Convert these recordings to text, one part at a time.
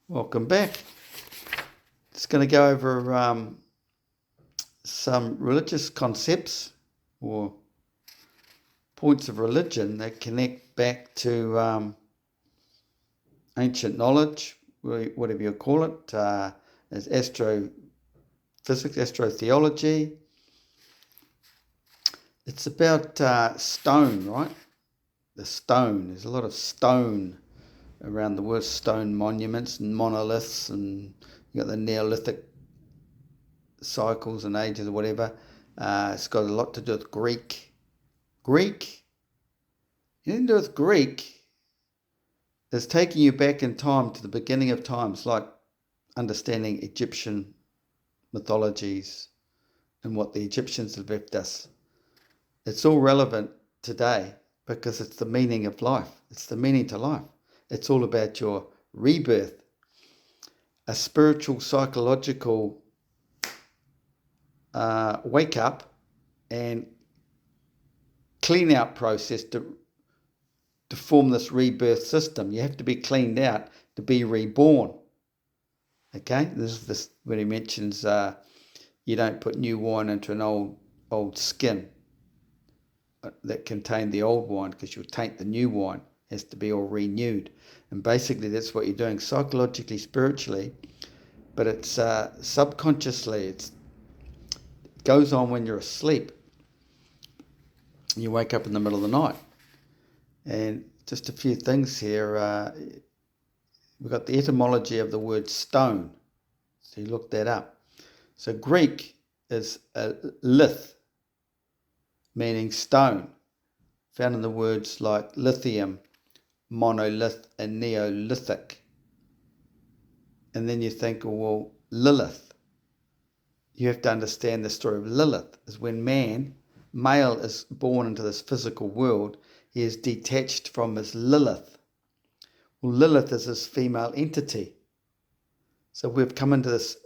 Welcome back. Just going to go over some religious concepts or points of religion that connect back to ancient knowledge, whatever you call it, as astrophysics, Astro Theology. It's about stone, right? The stone. There's a lot of stone around the world, stone monuments and monoliths, and you got the Neolithic cycles and ages or whatever. It's got a lot to do with Greek. Anything to do with Greek is taking you back in time to the beginning of times, like understanding Egyptian mythologies and what the Egyptians have left us. It's all relevant today because it's the meaning of life. It's the meaning to life. It's all about your rebirth, a spiritual, psychological wake up and clean out process to form this rebirth system. You have to be cleaned out to be reborn. Okay, this is when he mentions you don't put new wine into an old skin that contained the old wine, because you'll taint the new wine. It has to be all renewed. And basically that's what you're doing psychologically, spiritually, but it's subconsciously. It goes on when you're asleep. You wake up in the middle of the night. And just a few things here. We've got the etymology of the word stone. So you look that up. So Greek is lith, meaning stone, found in the words like lithium, monolith, and neolithic. And then you think, well, Lilith. You have to understand the story of Lilith is when male is born into this physical world, he is detached from his Lilith. Well, Lilith is his female entity. So we've come into this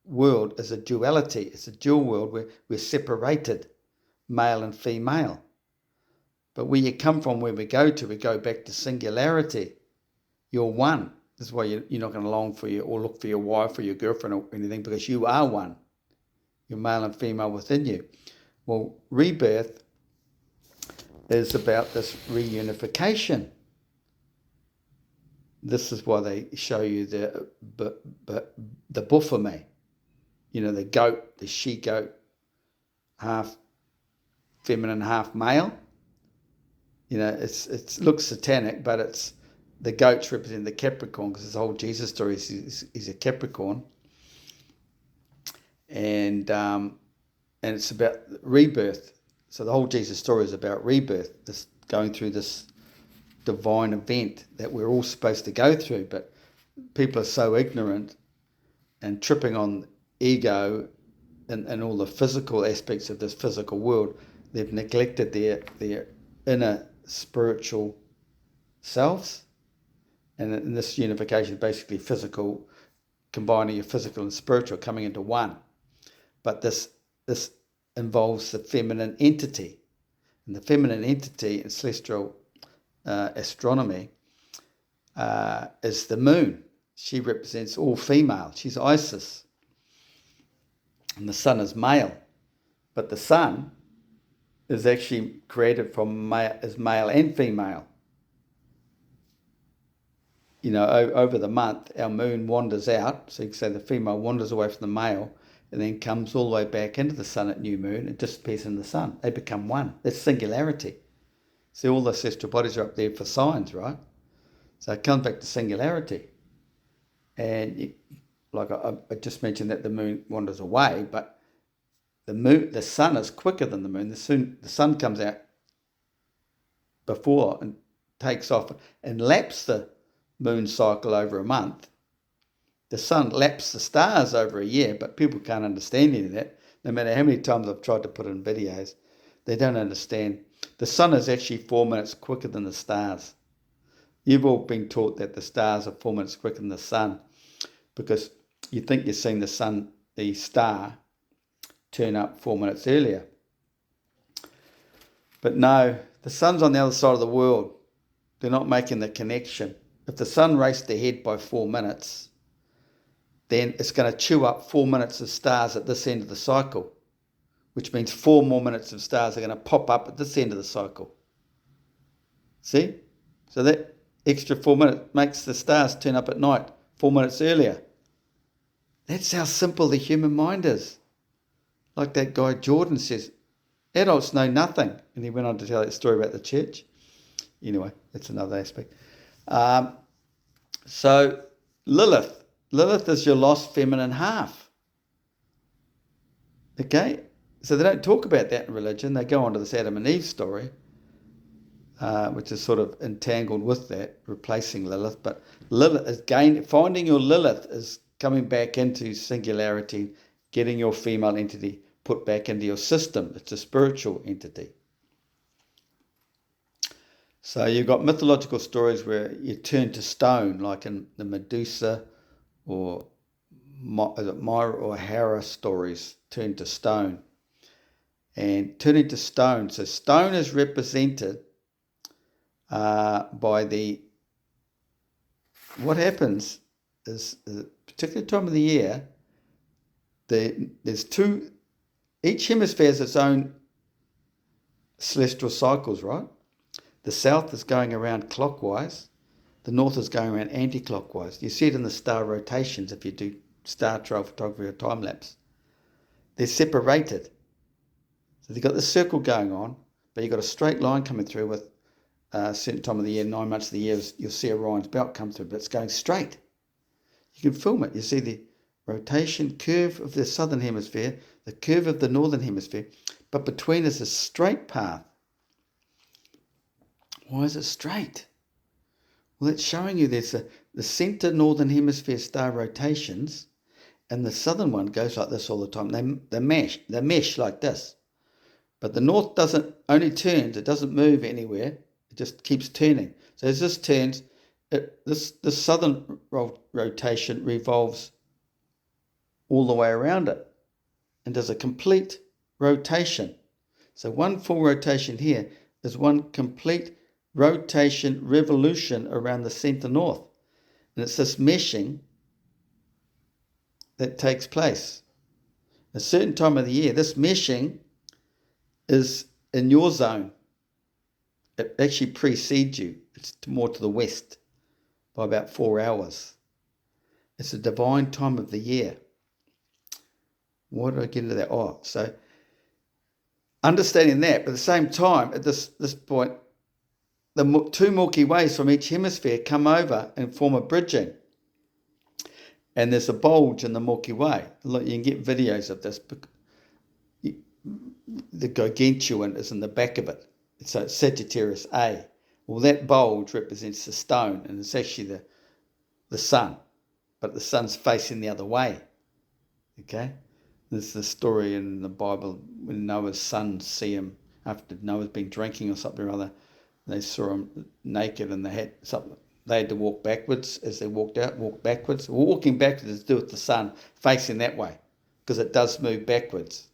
world as a duality. It's a dual world where we're separated, male and female. But where you come from, where we go back to singularity. You're one. This is why you're not going to long for or look for your wife or your girlfriend or anything, because you are one. You're male and female within you. Well, rebirth is about this reunification. This is why they show you the buphomet, the goat, the she-goat, half feminine, half male. It looks satanic, but it's the goats represent the Capricorn, because this whole Jesus story is a Capricorn, and it's about rebirth. So the whole Jesus story is about rebirth, this going through this divine event that we're all supposed to go through, but people are so ignorant and tripping on ego and all the physical aspects of this physical world. They've neglected their inner spiritual selves, and in this unification, basically physical, combining your physical and spiritual, coming into one. But this involves the feminine entity, and the feminine entity in celestial astronomy is the moon. She represents all female. She's Isis, and the sun is male. But the sun is actually created from as male and female. Over the month, our moon wanders out. So you can say the female wanders away from the male and then comes all the way back into the sun at new moon and disappears in the sun. They become one. That's singularity. See, all the ancestral bodies are up there for signs, right? So it comes back to singularity. And I just mentioned that the moon wanders away, but the sun is quicker than the moon. The sun comes out before and takes off and laps the moon cycle over a month. The sun laps the stars over a year, but people can't understand any of that. No matter how many times I've tried to put it in videos, they don't understand. The sun is actually 4 minutes quicker than the stars. You've all been taught that the stars are 4 minutes quicker than the sun, because you think you're seeing the star, turn up 4 minutes earlier. But no, the sun's on the other side of the world. They're not making the connection. If the sun raced ahead by 4 minutes, then it's going to chew up 4 minutes of stars at this end of the cycle, which means 4 more minutes of stars are going to pop up at this end of the cycle. See? So that extra 4 minutes makes the stars turn up at night 4 minutes earlier. That's how simple the human mind is. Like that guy Jordan says, adults know nothing. And he went on to tell that story about the church. Anyway, that's another aspect. So Lilith is your lost feminine half. Okay? So they don't talk about that in religion. They go on to this Adam and Eve story, which is sort of entangled with that, replacing Lilith. But Lilith is finding your Lilith is coming back into singularity, getting your female entity put back into your system. It's a spiritual entity. So you've got mythological stories where you turn to stone, like in the Medusa or Myra or Hera stories, turn to stone. And turning to stone, so stone is represented by what happens is, a particular time of the year, each hemisphere has its own celestial cycles, right? The south is going around clockwise, the north is going around anti-clockwise. You see it in the star rotations if you do star trail photography or time lapse. They're separated. So you've got this circle going on, but you've got a straight line coming through with a certain time of the year, 9 months of the year, you'll see Orion's belt come through, but it's going straight. You can film it. You see the rotation curve of the southern hemisphere, the curve of the northern hemisphere, but between is a straight path. Why is it straight? Well, it's showing you there's the center northern hemisphere star rotations, and the southern one goes like this all the time. They mesh like this. But the north only turns, it doesn't move anywhere, it just keeps turning. So as this turns, this southern rotation revolves all the way around it and does a complete rotation. So one full rotation here is one complete rotation, revolution around the center north. And it's this meshing that takes place. A certain time of the year, this meshing is in your zone. It actually precedes you. It's more to the west by about 4 hours. It's a divine time of the year. Why did I get into that? Oh, so understanding that, but at the same time, at this point, the two Milky Ways from each hemisphere come over and form a bridging. And there's a bulge in the Milky Way. Look, you can get videos of this. The gargantuan is in the back of it. So it's Sagittarius A. Well, that bulge represents the stone, and it's actually the sun. But the sun's facing the other way. Okay? There's the story in the Bible when Noah's sons see him after Noah's been drinking or something or other. They saw him naked and they had to walk backwards as they walked backwards. Walking backwards is to do with the sun facing that way because it does move backwards.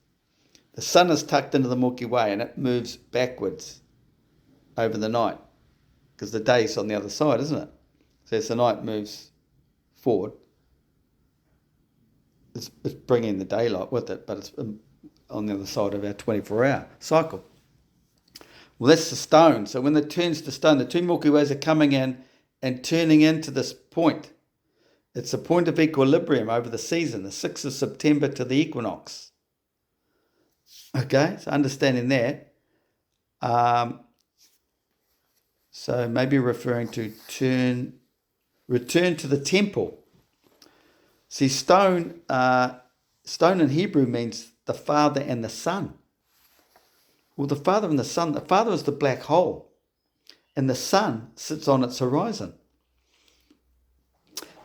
The sun is tucked into the Milky Way and it moves backwards over the night because the day's on the other side, isn't it? So as the night moves forward, it's bringing the daylight with it, but it's on the other side of our 24-hour cycle. Well, that's the stone. So when it turns to stone, the two Milky Ways are coming in and turning into this point. It's a point of equilibrium over the season, the 6th of September to the equinox. Okay, so understanding that. So maybe referring to return to the temple. See, stone in Hebrew means the Father and the Son. Well, the Father and the Son, the Father is the black hole, and the Son sits on its horizon.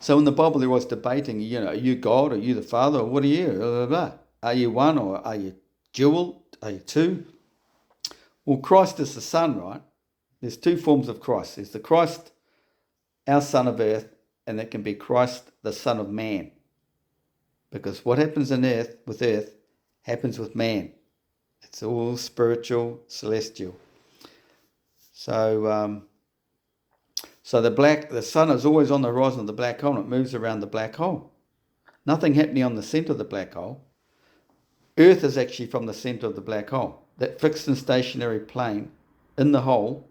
So in the Bible, there was debating, are you God, are you the Father, or what are you? Blah, blah, blah. Are you one, or are you dual? Are you two? Well, Christ is the Son, right? There's two forms of Christ. There's the Christ, our Son of Earth, and that can be Christ, the Son of Man. Because what happens on earth happens with man. It's all spiritual, celestial. So the sun is always on the horizon of the black hole, and it moves around the black hole. Nothing happening on the centre of the black hole. Earth is actually from the centre of the black hole. That fixed and stationary plane in the hole,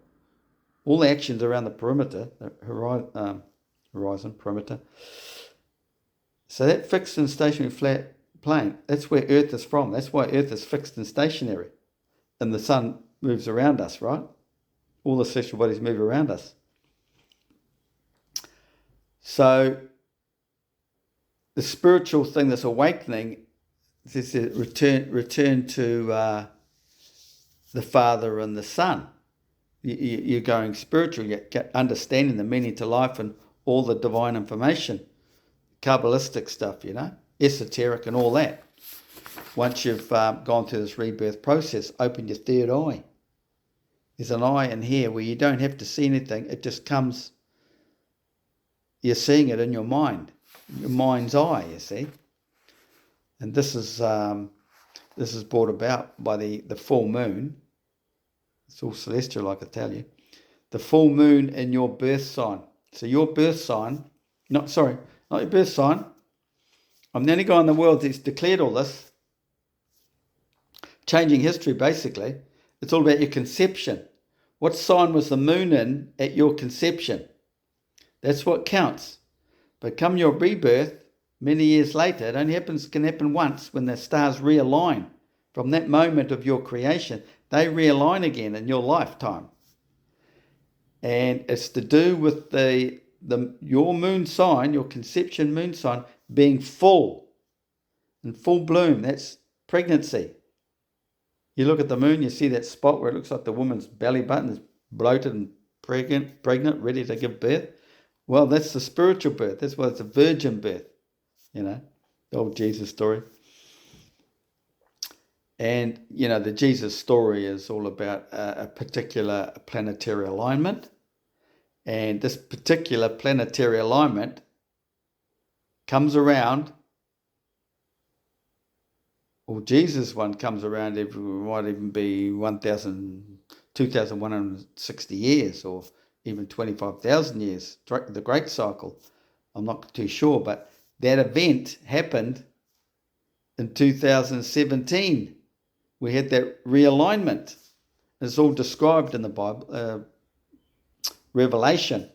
all the actions around the perimeter, the horizon, perimeter. So that fixed and stationary flat plane, that's where Earth is from. That's why Earth is fixed and stationary. And the sun moves around us, right? All the celestial bodies move around us. So the spiritual thing, this awakening, this is return to the Father and the Son. You're going spiritual, you're understanding the meaning to life and all the divine information, Kabbalistic stuff, esoteric and all that. Once you've gone through this rebirth process, open your third eye. There's an eye in here where you don't have to see anything. It just comes, you're seeing it in your mind's eye, you see. And this is brought about by the full moon. It's all celestial, I could tell you. The full moon in your birth sign. So your birth sign, not your birth sign. I'm the only guy in the world that's declared all this. Changing history, basically. It's all about your conception. What sign was the moon in at your conception? That's what counts. But come your rebirth, many years later, it only can happen once when the stars realign. From that moment of your creation, they realign again in your lifetime. And it's to do with your moon sign, your conception moon sign, being full, in full bloom. That's pregnancy. You look at the moon, you see that spot where it looks like the woman's belly button is bloated and pregnant, ready to give birth. Well, that's the spiritual birth. That's why it's a virgin birth, the old Jesus story. And, the Jesus story is all about a particular planetary alignment. And this particular planetary alignment comes around, or Jesus one comes around might even be 2,160 years, or even 25,000 years, the Great Cycle. I'm not too sure, but that event happened in 2017. We had that realignment. It's all described in the Bible, Revelation.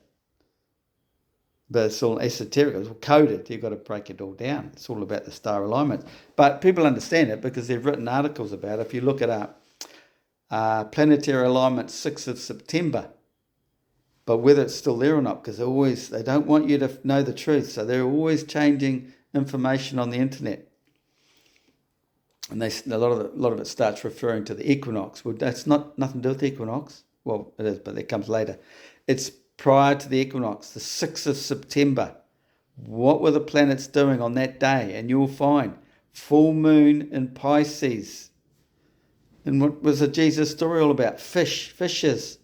But it's all esoteric, it's all coded. You've got to break it all down. It's all about the star alignment. But people understand it because they've written articles about it. If you look it up, planetary alignment 6th of September. But whether it's still there or not, because they don't want you to know the truth. So they're always changing information on the internet. And a lot of it starts referring to the equinox. Well, that's nothing to do with the equinox. Well, it is, but that comes later. It's prior to the equinox, the 6th of September. What were the planets doing on that day? And you'll find full moon in Pisces. And what was the Jesus story all about? Fishes.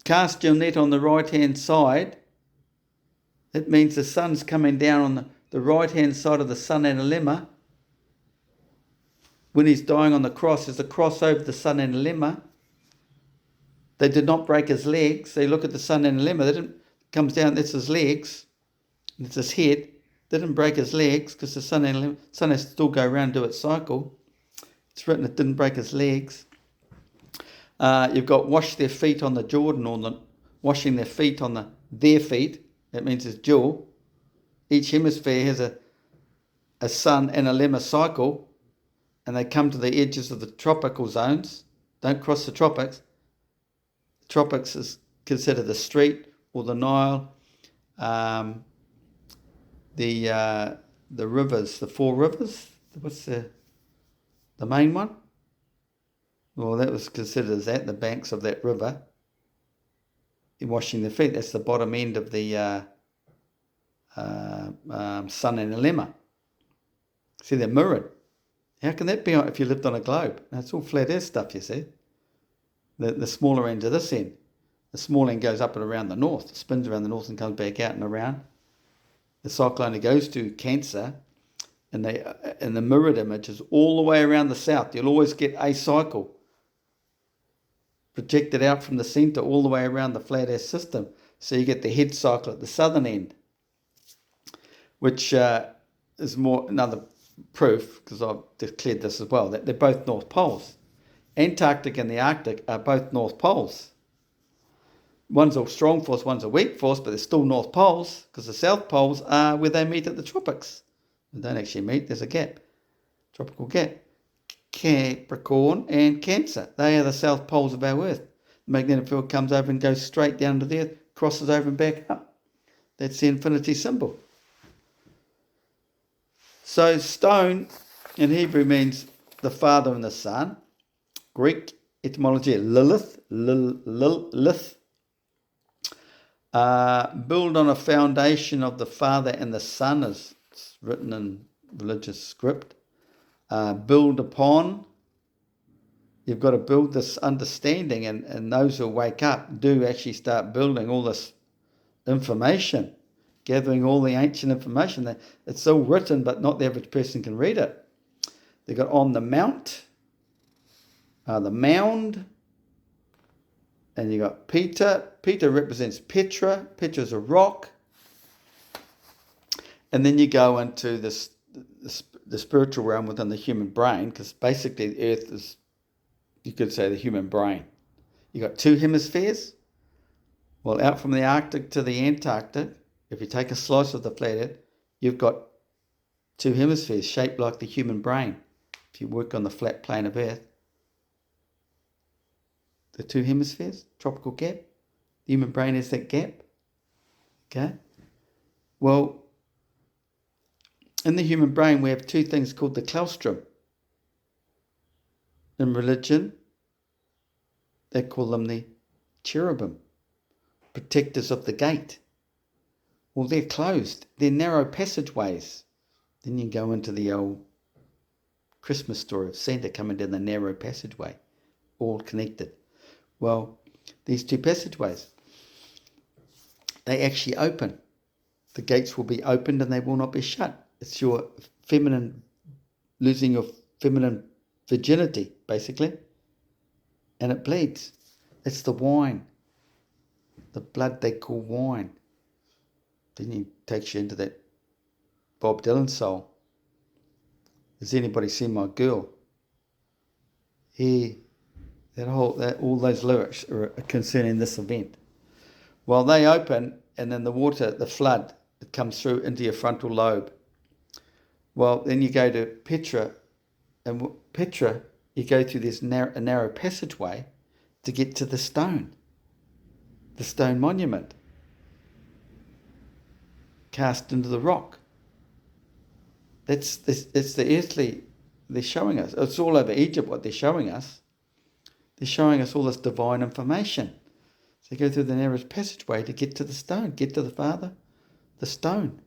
Cast your net on the right-hand side. It means the sun's coming down on the right-hand side of the sun analemma. When he's dying on the cross, there's a cross over the sun analemma. They did not break his legs. They look at the sun analemma. Comes down, that's his legs. It's his head. They didn't break his legs because the sun has to still go around and do its cycle. It's written it didn't break his legs. You've got wash their feet on the Jordan, or washing their feet on their feet. That means it's dual. Each hemisphere has a sun analemma cycle, and they come to the edges of the tropical zones. Don't cross the tropics. Tropics is considered the street or the Nile, the rivers, the 4 rivers. What's the main one? Well, that was considered as the banks of that river. Washing their feet. That's the bottom end of the sun analemma. See, they're mirrored. How can that be if you lived on a globe? It's all flat earth stuff, you see. The smaller end to this end. The small end goes up and around the north, spins around the north and comes back out and around. The cycle only goes to Cancer, and the mirrored image is all the way around the south. You'll always get a cycle projected out from the centre all the way around the flat earth system. So you get the head cycle at the southern end, which is more another proof, because I've declared this as well, that they're both North Poles. Antarctic and the Arctic are both North Poles. One's a strong force, one's a weak force, but they're still North Poles, because the South Poles are where they meet at the tropics. They don't actually meet, there's a gap, tropical gap. Capricorn and Cancer, they are the South Poles of our Earth. The magnetic field comes over and goes straight down to the Earth, crosses over and back up. That's the infinity symbol. So stone in Hebrew means the Father and the Son. Greek etymology, Lilith. Build on a foundation of the Father and the Son, as it's written in religious script. Build upon. You've got to build this understanding, and those who wake up do actually start building all this information, gathering all the ancient information. It's all written, but not the average person can read it. They've got on the mount, the mound, and you got Peter. Peter represents Petra. Petra's a rock. And then you go into this the spiritual realm within the human brain, because basically the Earth is, you could say, the human brain. You got two hemispheres. Well, out from the Arctic to the Antarctic, if you take a slice of the planet, you've got two hemispheres shaped like the human brain. If you work on the flat plane of Earth, the two hemispheres, tropical gap, the human brain has that gap. Okay? Well, in the human brain, we have two things called the claustrum. In religion, they call them the cherubim, protectors of the gate. Well, they're closed. They're narrow passageways. Then you go into the old Christmas story of Santa coming down the narrow passageway, all connected. Well, these two passageways, they actually open. The gates will be opened and they will not be shut. It's your feminine, losing your feminine virginity, basically. And it bleeds. It's the wine. The blood they call wine. Then he takes you into that Bob Dylan soul. Has anybody seen my girl? All those lyrics are concerning this event. Well, they open, and then the water, the flood, it comes through into your frontal lobe. Well, then you go to Petra, and Petra, you go through this narrow passageway to get to the stone monument cast into the rock. It's the earthly, they're showing us. It's all over Egypt what they're showing us. They're showing us all this divine information. So you go through the narrowest passageway to get to the stone, get to the Father, the stone.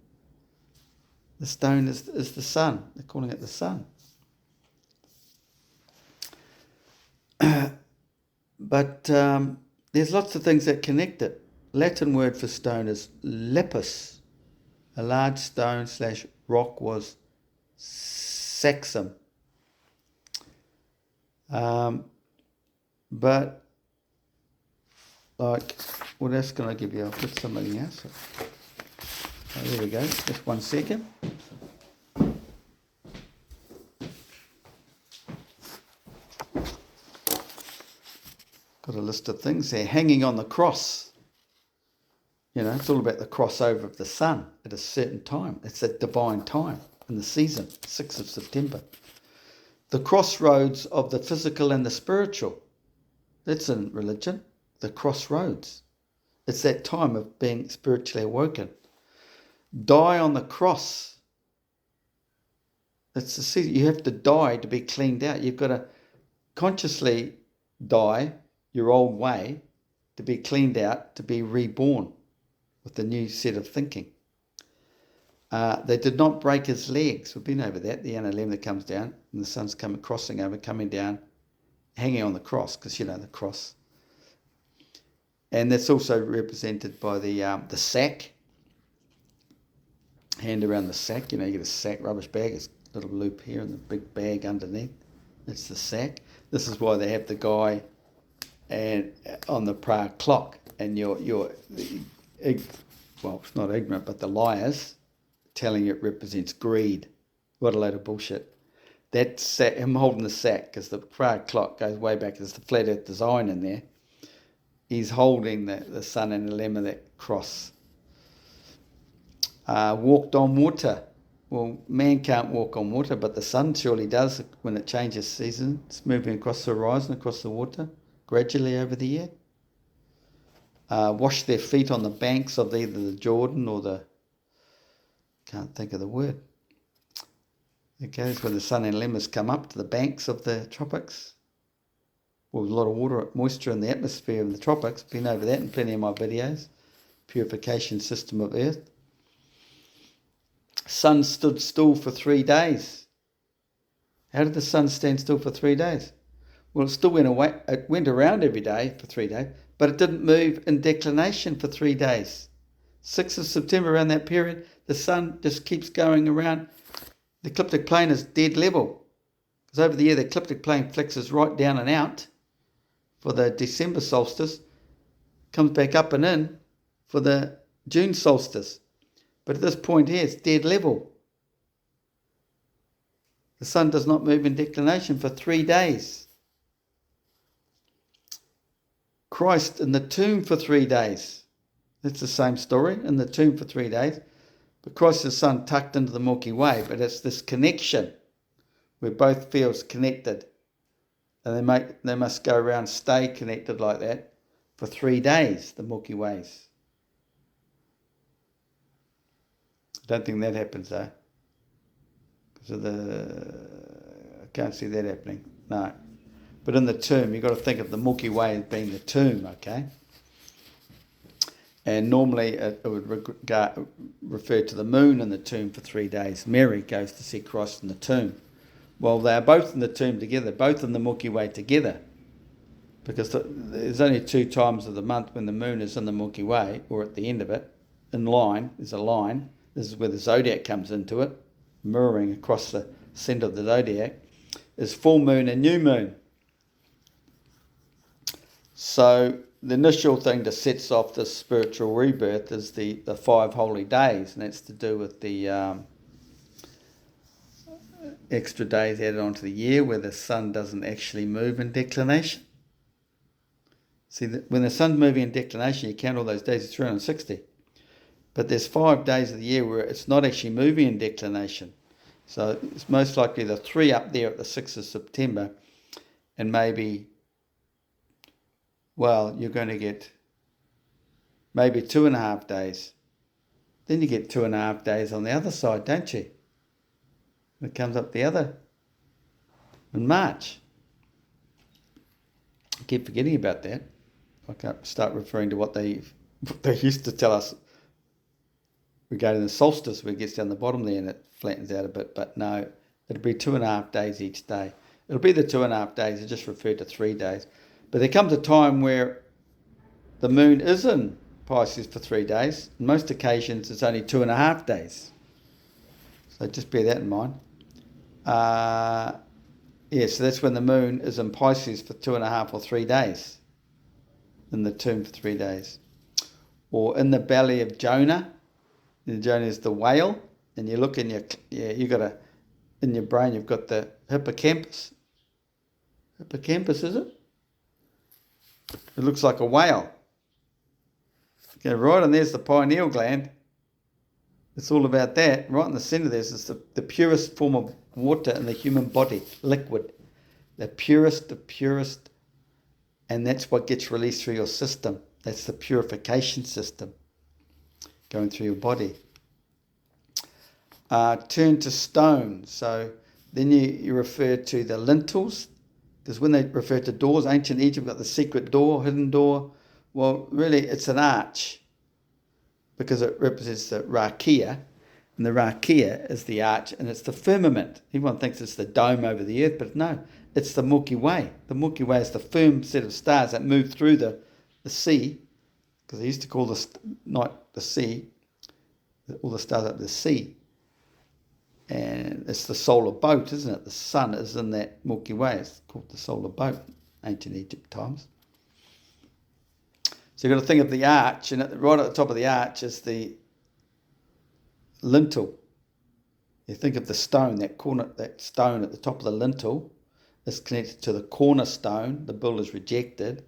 The stone is the sun. They're calling it the sun. But there's lots of things that connect it. Latin word for stone is lepus. A large stone / rock was saxum. But, like, what else can I give you? I'll put something else. Oh, there we go. Just 1 second. Got a list of things there. Hanging on the cross. You know, it's all about the crossover of the sun at a certain time. It's that divine time in the season, 6th of September. The crossroads of the physical and the spiritual. That's in religion. The crossroads. It's that time of being spiritually awoken. Die on the cross. It's the season. You have to die to be cleaned out. You've got to consciously die your old way to be cleaned out, to be reborn with a new set of thinking. They did not break his legs. We've been over that. The NLM that comes down and the sun's coming down, hanging on the cross, because you know the cross. And that's also represented by the sack. Hand around the sack. You know, you get a sack, rubbish bag. It's a little loop here and the big bag underneath. That's the sack. This is why they have the guy and on the Prague clock, and it's not ignorant, but the liars telling you it represents greed. What a load of bullshit. That sack, him holding the sack, because the Prague clock goes way back, there's the flat earth design in there. He's holding the sun and the lemma, that cross. Walked on water. Well, man can't walk on water, but the sun surely does when it changes season. It's moving across the horizon, across the water, gradually over the year. Wash their feet on the banks of either the Jordan or the... can't think of the word. It goes when the sun and lemmas come up to the banks of the tropics. Well, there's a lot of water, moisture in the atmosphere of the tropics. Been over that in plenty of my videos. Purification System of Earth. Sun stood still for 3 days. How did the sun stand still for 3 days? Well, it still went away. It went around every day for 3 days, but it didn't move in declination for 3 days. 6th of September, around that period, the sun just keeps going around. The ecliptic plane is dead level. Because over the year, the ecliptic plane flexes right down and out for the December solstice, comes back up and in for the June solstice. But at this point here, it's dead level. The sun does not move in declination for 3 days. Christ in the tomb for 3 days. That's the same story, in the tomb for 3 days. But Christ the sun tucked into the Milky Way, but it's this connection where both fields connected. And they must go around, stay connected like that for 3 days, the Milky Ways. I don't think that happens though. Because I can't see that happening. No. But in the tomb, you've got to think of the Milky Way as being the tomb, okay? And normally it would refer to the moon in the tomb for 3 days. Mary goes to see Christ in the tomb. Well, they are both in the tomb together, both in the Milky Way together. Because there's only 2 times of the month when the moon is in the Milky Way, or at the end of it, in line, there's a line. This is where the zodiac comes into it, mirroring across the centre of the zodiac, is full moon and new moon. So the initial thing that sets off this spiritual rebirth is the 5 holy days, and that's to do with the extra days added onto the year where the sun doesn't actually move in declination. See, when the sun's moving in declination, you count all those days, it's 360. But there's 5 days of the year where it's not actually moving in declination. So it's most likely the 3 up there at the 6th of September, and maybe, well, you're going to get maybe 2.5 days. Then you get 2.5 days on the other side, don't you? It comes up the other in March. I keep forgetting about that. I can't start referring to what they used to tell us regarding the solstice, where it gets down the bottom there and it flattens out a bit. But no, it'll be 2.5 days each day. It'll be the 2.5 days. I just referred to 3 days. But there comes a time where the moon is in Pisces for 3 days. On most occasions, it's only 2.5 days. So just bear that in mind. So that's when the moon is in Pisces for 2.5 or 3 days. In the tomb for 3 days. Or in the belly of Jonah. And Jonah is the whale. And you look in in your brain, you've got the hippocampus. Hippocampus, is it? It looks like a whale. Okay, right, and there's the pineal gland. It's all about that. Right in the centre there is the purest form of water in the human body, liquid. The purest, and that's what gets released through your system. That's the purification system going through your body. Turn to stone. So then you refer to the lintels, because when they refer to doors, ancient Egypt got the secret door, hidden door. Well, really, it's an arch, because it represents the rakia, and the rakia is the arch, and it's the firmament. Everyone thinks it's the dome over the earth, but no, it's the Milky Way. The Milky Way is the firm set of stars that move through the sea, because they used to call the night the sea, all the stars up the sea. And it's the solar boat, isn't it? The sun is in that Milky Way. It's called the solar boat, ancient Egypt times. So you've got to think of the arch, and right at the top of the arch is the lintel, You think of the stone, that stone at the top of the lintel is connected to the cornerstone. The builder's rejected,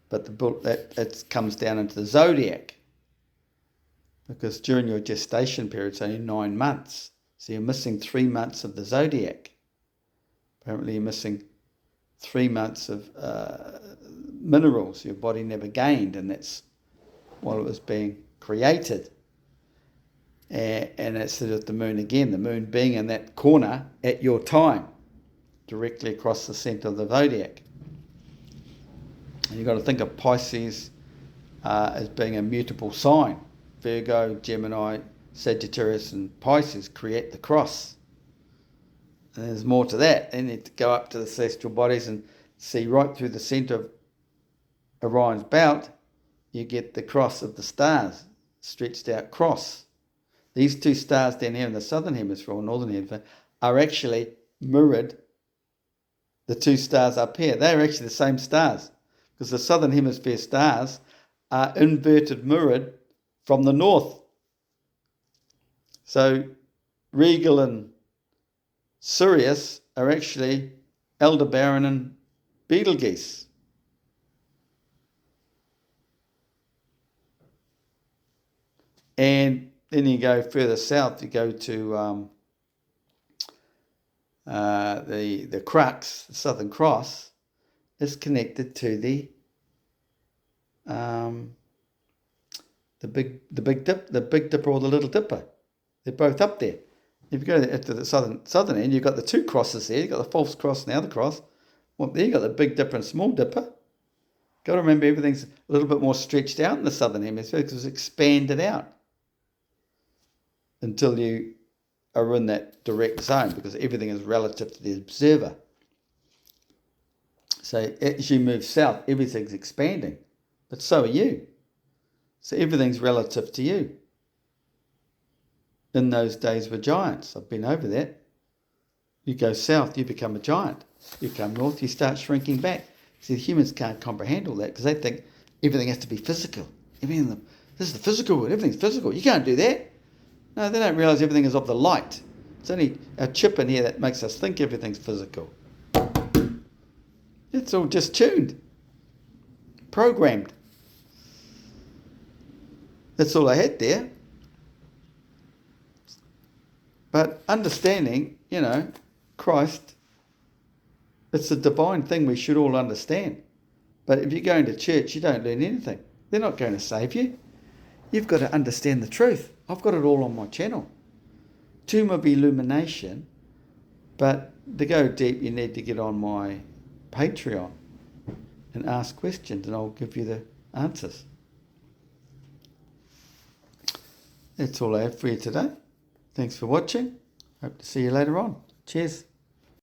but it comes down into the zodiac, because during your gestation period it's only 9 months, so you're missing 3 months of the zodiac. Apparently you're missing 3 months of minerals your body never gained, and that's while it was being created. And it's at the moon again, the moon being in that corner at your time, directly across the centre of the zodiac. And you've got to think of Pisces as being a mutable sign. Virgo, Gemini, Sagittarius and Pisces create the cross. And there's more to that. Then you need to go up to the celestial bodies and see right through the centre of Orion's belt, you get the cross of the stars, stretched out cross. These two stars down here in the southern hemisphere or northern hemisphere are actually mirrored. The two stars up here, they're actually the same stars, because the southern hemisphere stars are inverted mirrored from the north. So Regal and Sirius are actually Aldebaran and Betelgeuse. And then you go further south, you go to the crux, the Southern Cross, is connected to the Big Dipper or the Little Dipper. They're both up there. If you go to the southern end, you've got the two crosses there. You've got the false cross and the other cross. Well, there you've got the Big Dipper and Small Dipper. Got to remember everything's a little bit more stretched out in the southern hemisphere because it's expanded out until you are in that direct zone, because everything is relative to the observer. So as you move south, everything's expanding, but so are you. So everything's relative to you. In those days were giants. I've been over that. You go south, you become a giant. You come north, you start shrinking back. See, the humans can't comprehend all that because they think everything has to be physical. This is the physical world, everything's physical. You can't do that. No, they don't realise everything is of the light. It's only a chip in here that makes us think everything's physical. It's all just tuned, programmed. That's all I had there. But understanding, Christ, it's a divine thing we should all understand. But if you're going to church, you don't learn anything. They're not going to save you. You've got to understand the truth. I've got it all on my channel. Tomb of EL-lumination. But to go deep, you need to get on my Patreon and ask questions, and I'll give you the answers. That's all I have for you today. Thanks for watching. Hope to see you later on. Cheers.